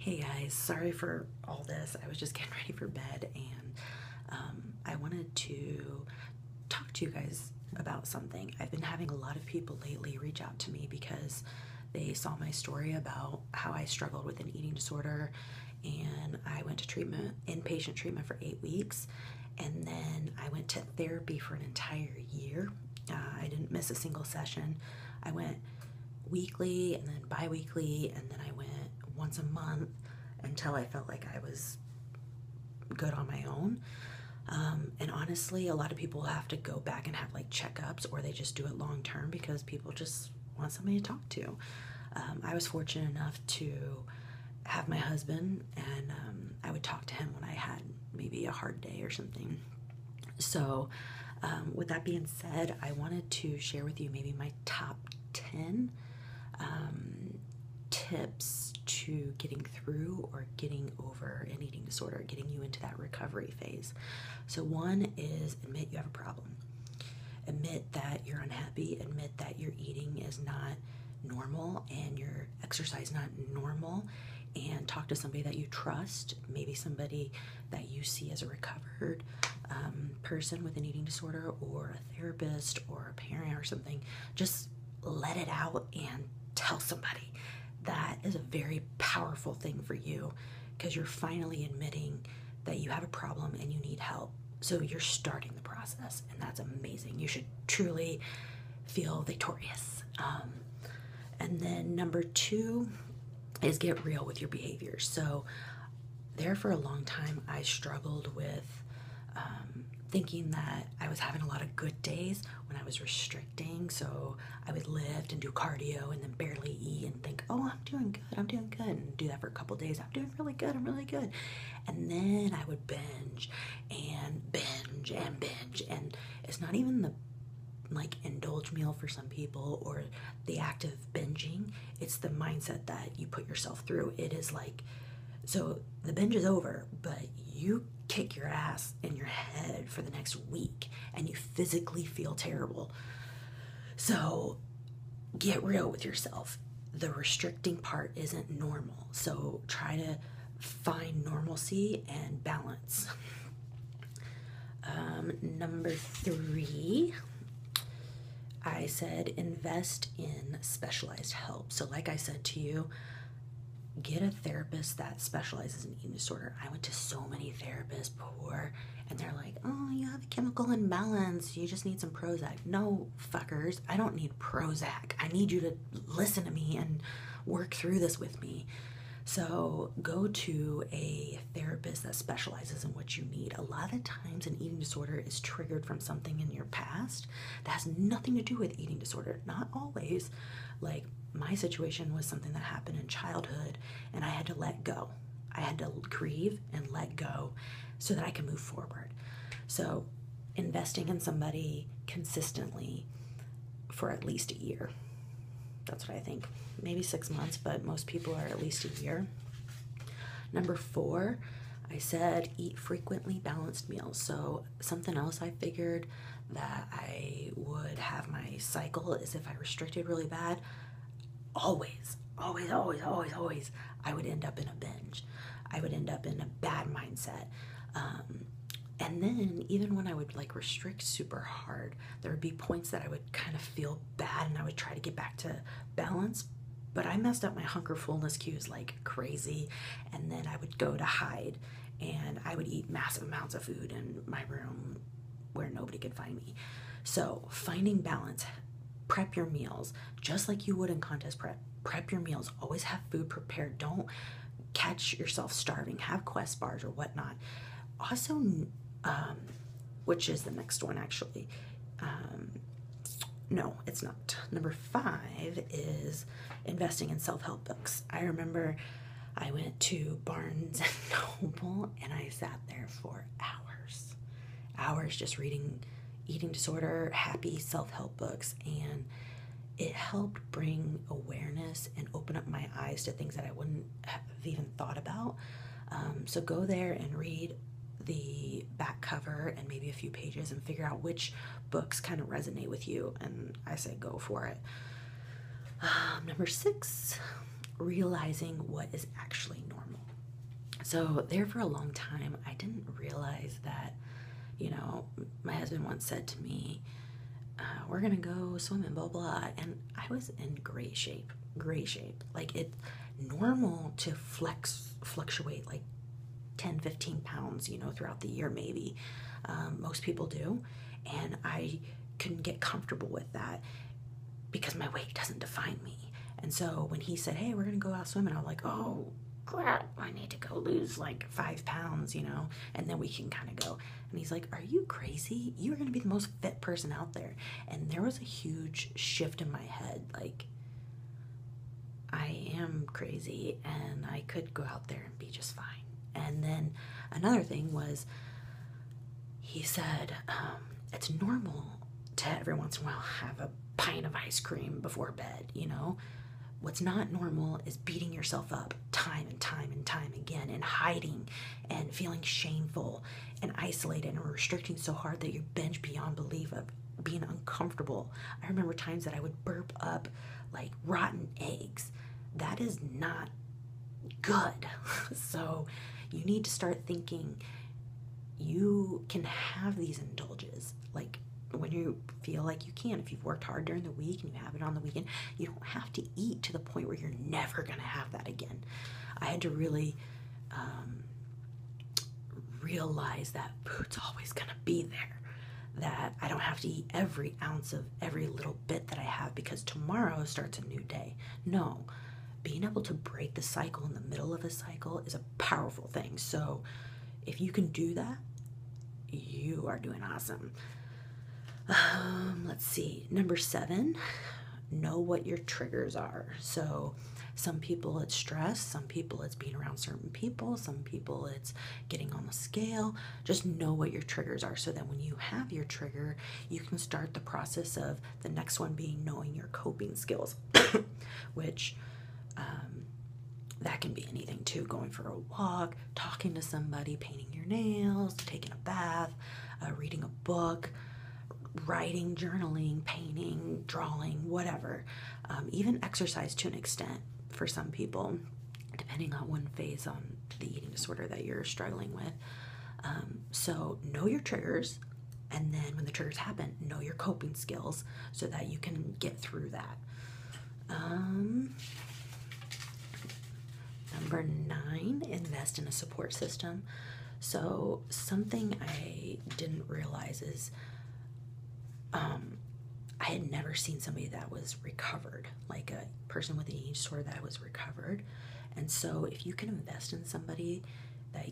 Hey guys, sorry for all this. I was just getting ready for bed and I wanted to talk to you guys about something. I've been having a lot of people lately reach out to me because they saw my story about how I struggled with an eating disorder, and I went to treatment, inpatient treatment for 8 weeks, and then I went to therapy for an entire year. I didn't miss a single session. I went weekly and then bi-weekly, and then I went once a month until I felt like I was good on my own. And honestly, a lot of people have to go back and have like checkups, or they just do it long term because people just want somebody to talk to. I was fortunate enough to have my husband, and I would talk to him when I had maybe a hard day or something. So with that being said, I wanted to share with you maybe my top 10 tips to getting through or getting over an eating disorder, getting you into that recovery phase. So one is admit you have a problem. Admit that you're unhappy. Admit that your eating is not normal and your exercise not normal, and talk to somebody that you trust, maybe somebody that you see as a recovered person with an eating disorder, or a therapist or a parent or something. Just let it out and tell somebody. That is a very powerful thing for you, because you're finally admitting that you have a problem and you need help. So you're starting the process, and that's amazing. You should truly feel victorious. And then number 2 is get real with your behaviors. So there for a long time, I struggled with thinking that I was having a lot of good days when I was restricting. So I would lift and do cardio and then barely eat and think, oh, I'm doing good, and do that for a couple days. I'm doing really good, I'm really good. And then I would binge and binge and binge. And it's not even the like indulge meal for some people or the act of binging. It's the mindset that you put yourself through. It is like, so the binge is over, but you kick your ass in your head for the next week and you physically feel terrible. So get real with yourself. The restricting part isn't normal. So try to find normalcy and balance. Number 3, I said invest in specialized help. So like I said to you, get a therapist that specializes in eating disorder. I went to so many therapists before, and they're like, oh, you have a chemical imbalance, you just need some Prozac. No, fuckers, I don't need Prozac. I need you to listen to me and work through this with me. So go to a therapist that specializes in what you need. A lot of times an eating disorder is triggered from something in your past that has nothing to do with eating disorder. Not always. Like my situation was something that happened in childhood, and I had to let go. I had to grieve and let go so that I can move forward. So investing in somebody consistently for at least a year. That's what I think. Maybe 6 months, but most people are at least a year. Number 4, I said eat frequently balanced meals. So something else I figured that I would have my cycle is if I restricted really bad, always, I would end up in a binge. I would end up in a bad mindset. And then even when I would like restrict super hard, there would be points that I would kind of feel bad and I would try to get back to balance, but I messed up my hunger fullness cues like crazy. And then I would go to hide and I would eat massive amounts of food in my room where nobody could find me. So finding balance, prep your meals just like you would in contest prep. Prep your meals, always have food prepared. Don't catch yourself starving, have Quest bars or whatnot. Also, which is the next one actually. No, it's not. Number 5 is investing in self-help books. I remember I went to Barnes and Noble and I sat there for hours just reading eating disorder, happy self-help books, and it helped bring awareness and open up my eyes to things that I wouldn't have even thought about. So go there and read the back cover and maybe a few pages and figure out which books kind of resonate with you, and I say go for it. Number 6, realizing what is actually normal. So there for a long time, I didn't realize that, you know, my husband once said to me, we're gonna go swimming, blah blah, and I was in great shape, great shape. Like, it's normal to fluctuate like 10, 15 pounds, you know, throughout the year, maybe. Most people do, and I couldn't get comfortable with that because my weight doesn't define me. And so when he said, hey, we're gonna go out swimming, I'm like, oh crap, I need to go lose like 5 pounds, you know, and then we can kind of go. And he's like, are you crazy? You're gonna be the most fit person out there. And there was a huge shift in my head, like, I am crazy and I could go out there and be just fine. And then another thing was, he said, it's normal to every once in a while have a pint of ice cream before bed, you know? What's not normal is beating yourself up time and time and time again, and hiding and feeling shameful and isolated and restricting so hard that you binge beyond belief of being uncomfortable. I remember times that I would burp up like rotten eggs. That is not good. So you need to start thinking you can have these indulges, like when you feel like you can. If you've worked hard during the week and you have it on the weekend, you don't have to eat to the point where you're never going to have that again. I had to really realize that food's always going to be there, that I don't have to eat every ounce of every little bit that I have because tomorrow starts a new day. No, being able to break the cycle in the middle of a cycle is a powerful thing. So if you can do that, you are doing awesome. Let's see. Number 7, know what your triggers are. So some people it's stress, some people it's being around certain people, some people it's getting on the scale. Just know what your triggers are so that when you have your trigger, you can start the process of the next one being knowing your coping skills, which that can be anything too. Going for a walk, talking to somebody, painting your nails, taking a bath, reading a book, writing, journaling, painting, drawing, whatever. Even exercise to an extent for some people, depending on one phase on the eating disorder that you're struggling with. So know your triggers, and then when the triggers happen, know your coping skills so that you can get through that. Number 9, invest in a support system. So something I didn't realize is I had never seen somebody that was recovered, like a person with an eating disorder that was recovered. And so if you can invest in somebody that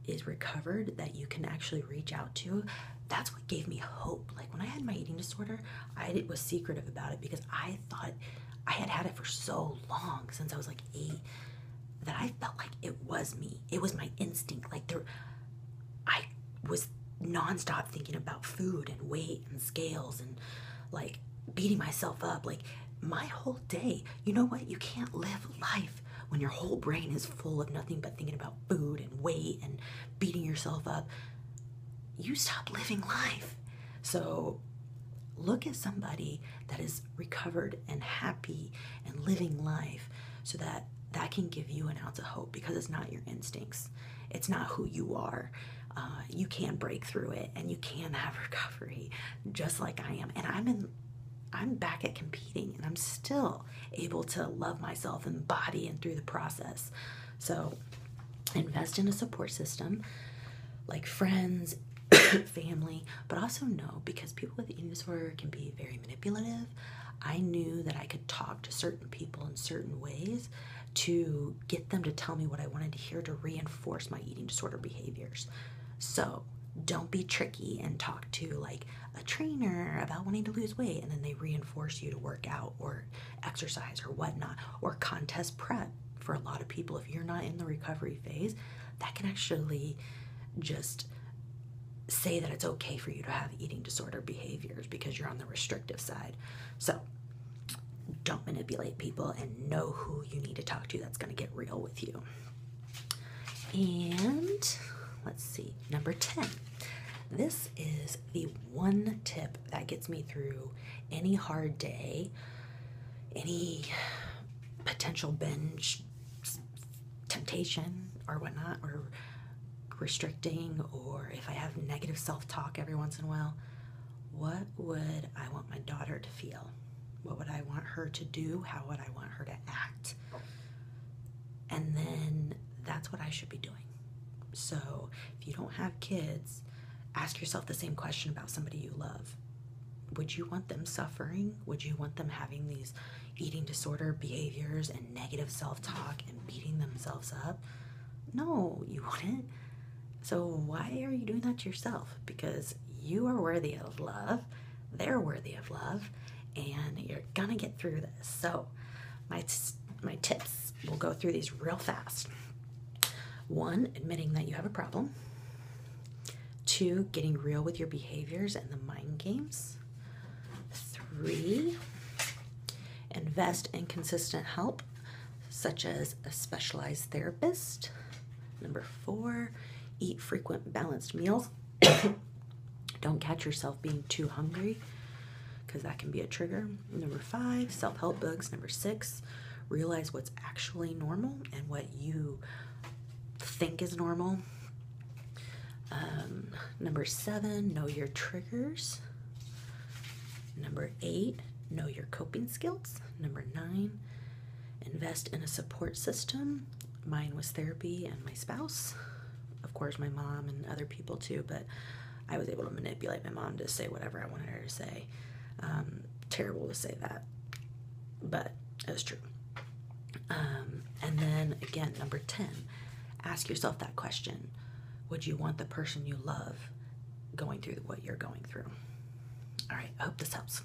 is recovered, that you can actually reach out to, that's what gave me hope. Like when I had my eating disorder, I was secretive about it because I thought I had had it for so long, since I was like 8, that I felt like it was me. It was my instinct. Like I was nonstop thinking about food and weight and scales and like beating myself up. Like my whole day, you know what? You can't live life when your whole brain is full of nothing but thinking about food and weight and beating yourself up. You stop living life. So look at somebody that is recovered and happy and living life, so that can give you an ounce of hope, because it's not your instincts. It's not who you are. You can break through it, and you can have recovery, just like I am. And I'm back at competing, and I'm still able to love myself in the body and through the process. So invest in a support system, like friends, family, but also know, because people with eating disorder can be very manipulative. I knew that I could talk to certain people in certain ways to get them to tell me what I wanted to hear, to reinforce my eating disorder behaviors. So don't be tricky and talk to like a trainer about wanting to lose weight, and then they reinforce you to work out or exercise or whatnot, or contest prep. For a lot of people, if you're not in the recovery phase, that can actually just say that it's okay for you to have eating disorder behaviors because you're on the restrictive side. So don't manipulate people, and know who you need to talk to that's going to get real with you. And let's see, number 10. This is the one tip that gets me through any hard day, any potential binge temptation, or whatnot, or restricting, or if I have negative self-talk every once in a while, what would I want my daughter to feel? What would I want her to do? How would I want her to act? And then that's what I should be doing. So if you don't have kids, ask yourself the same question about somebody you love. Would you want them suffering? Would you want them having these eating disorder behaviors and negative self-talk and beating themselves up? No, you wouldn't. So why are you doing that to yourself? Because you are worthy of love, they're worthy of love, and you're gonna get through this. So my tips, we'll go through these real fast. 1, admitting that you have a problem. 2, getting real with your behaviors and the mind games. 3, invest in consistent help, such as a specialized therapist. 4, eat frequent balanced meals. Don't catch yourself being too hungry, because that can be a trigger. 5, self-help books. 6, realize what's actually normal and what you think is normal. 7, know your triggers. 8, know your coping skills. 9, invest in a support system. Mine was therapy and my spouse. Of course, my mom and other people too, but I was able to manipulate my mom to say whatever I wanted her to say. Terrible to say that, but it was true. And then again, 10, ask yourself that question. Would you want the person you love going through what you're going through? All right, I hope this helps.